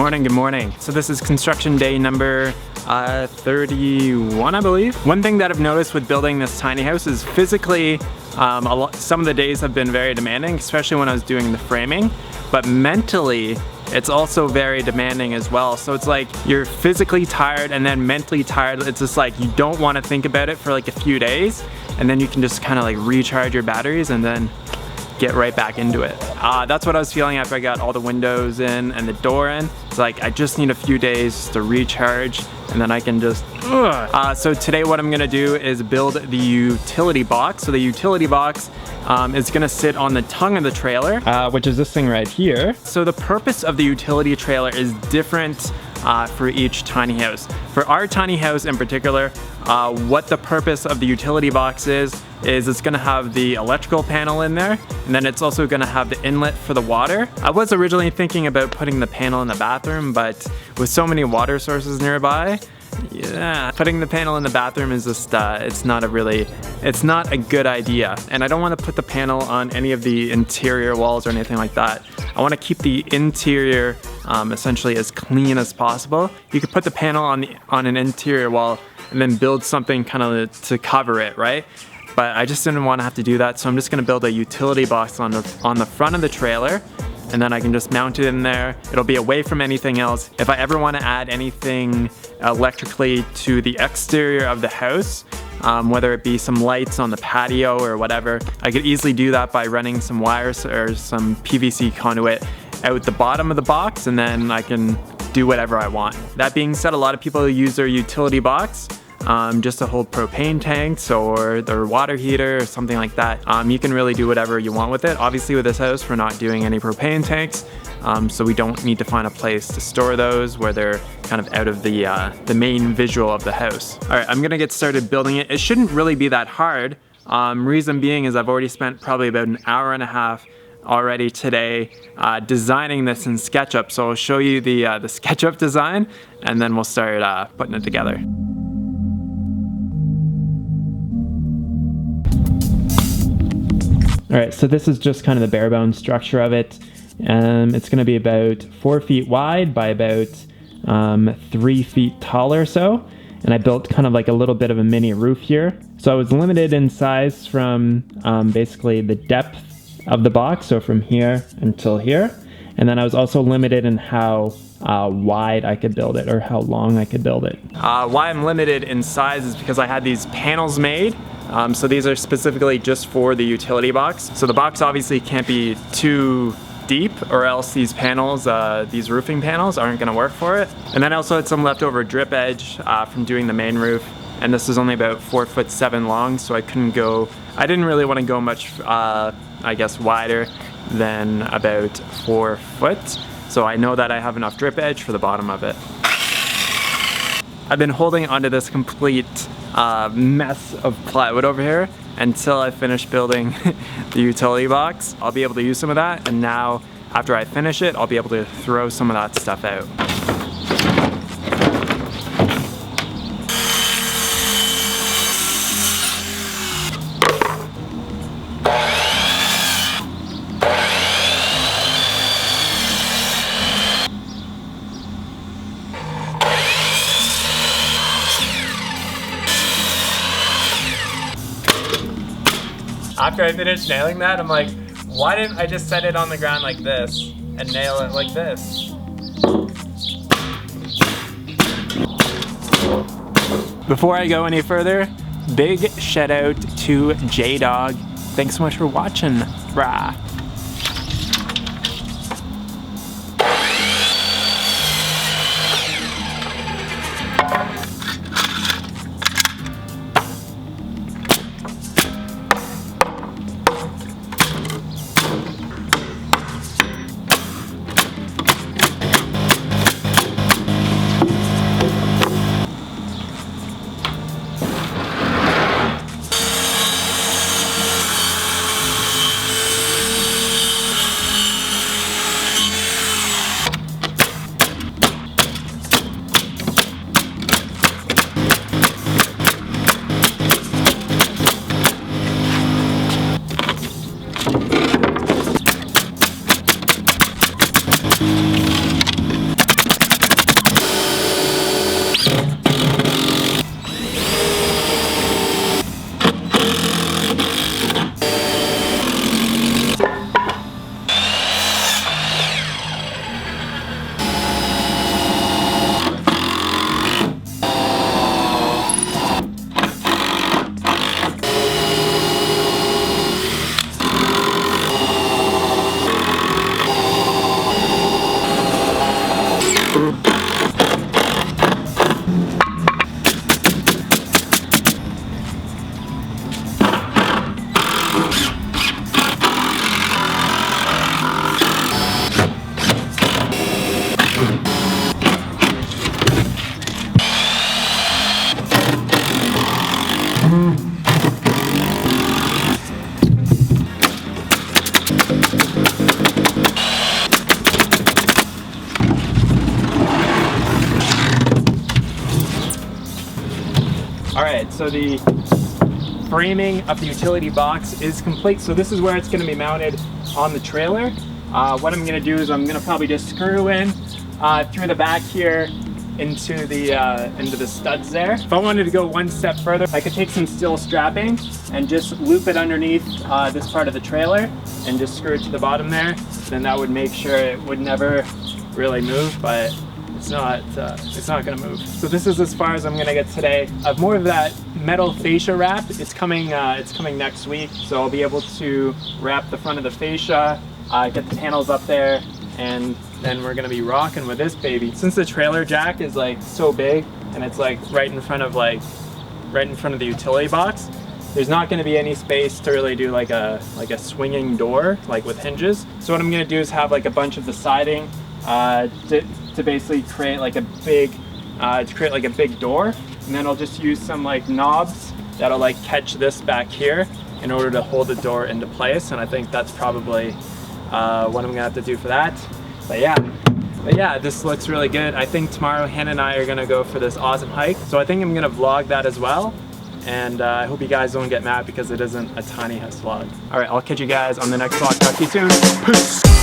Good morning. So this is construction day number 31, I believe. One thing that I've noticed with building this tiny house is physically, some of the days have been very demanding, especially when I was doing the framing, but mentally, it's also very demanding as well. So it's like you're physically tired and then mentally tired. It's just like you don't want to think about it for like a few days, and then you can just kind of like recharge your batteries and then get right back into it. That's what I was feeling after I got all the windows in and the door in. It's like I just need a few days to recharge and then I can just so today what I'm gonna do is build the utility box. So the utility box is gonna sit on the tongue of the trailer, which is this thing right here. So the purpose of the utility trailer is different for each tiny house. For our tiny house in particular, what the purpose of the utility box is it's gonna have the electrical panel in there, and then it's also gonna have the inlet for the water. I was originally thinking about putting the panel in the bathroom, but with so many water sources nearby, yeah, putting the panel in the bathroom is just, it's not a good idea. And I don't want to put the panel on any of the interior walls or anything like that. I want to keep the interior essentially as clean as possible. You could put the panel on an interior wall and then build something kind of to cover it, right? But I just didn't want to have to do that, so I'm just going to build a utility box on the front of the trailer, and then I can just mount it in there. It'll be away from anything else. If I ever want to add anything electrically to the exterior of the house, whether it be some lights on the patio or whatever, I could easily do that by running some wires or some PVC conduit out the bottom of the box, and then I can do whatever I want. That being said, a lot of people use their utility box just to hold propane tanks or their water heater or something like that. You can really do whatever you want with it. Obviously with this house, we're not doing any propane tanks, so we don't need to find a place to store those where they're kind of out of the main visual of the house. All right, I'm gonna get started building it. It shouldn't really be that hard. Reason being is I've already spent probably about an hour and a half already today designing this in SketchUp. So I'll show you the SketchUp design, and then we'll start putting it together. All right, so this is just kind of the bare bones structure of it. It's gonna be about 4 feet wide by about 3 feet tall or so. And I built kind of like a little bit of a mini roof here. So I was limited in size from basically the depth of the box, so from here until here. And then I was also limited in how wide I could build it, or how long I could build it. Why I'm limited in size is because I had these panels made. So these are specifically just for the utility box. So the box obviously can't be too deep, or else these panels, these roofing panels aren't gonna work for it. And then I also had some leftover drip edge from doing the main roof. And this is only about 4'7" long, so I didn't really wanna go much, I guess, wider than about 4 foot. So I know that I have enough drip edge for the bottom of it. I've been holding onto this complete mess of plywood over here until I finish building the utility box. I'll be able to use some of that, and now after I finish it, I'll be able to throw some of that stuff out. After I finished nailing that, I'm like, why didn't I just set it on the ground like this and nail it like this? Before I go any further, big shout out to J-Dog. Thanks so much for watching, brah. Alright, so the framing of the utility box is complete. So this is where it's going to be mounted on the trailer. What I'm going to do is I'm going to probably just screw in through the back here into the studs there. If I wanted to go one step further, I could take some steel strapping and just loop it underneath this part of the trailer and just screw it to the bottom there. Then that would make sure it would never really move, but it's not gonna move. So this is as far as I'm gonna get today. I have more of that metal fascia wrap. It's coming next week, so I'll be able to wrap the front of the fascia, get the panels up there, and then we're gonna be rocking with this baby. Since the trailer jack is like so big and it's like right in front of the utility box, there's not gonna be any space to really do like a swinging door like with hinges. So what I'm gonna do is have like a bunch of the siding to basically create like a big door, and then I'll just use some like knobs that'll like catch this back here in order to hold the door into place. And I think that's probably what I'm gonna have to do for that. But yeah, this looks really good. I think tomorrow Hannah and I are gonna go for this awesome hike, so I think I'm gonna vlog that as well. And I hope you guys don't get mad because it isn't a tiny house vlog. All right, I'll catch you guys on the next vlog. Talk to you soon. Peace.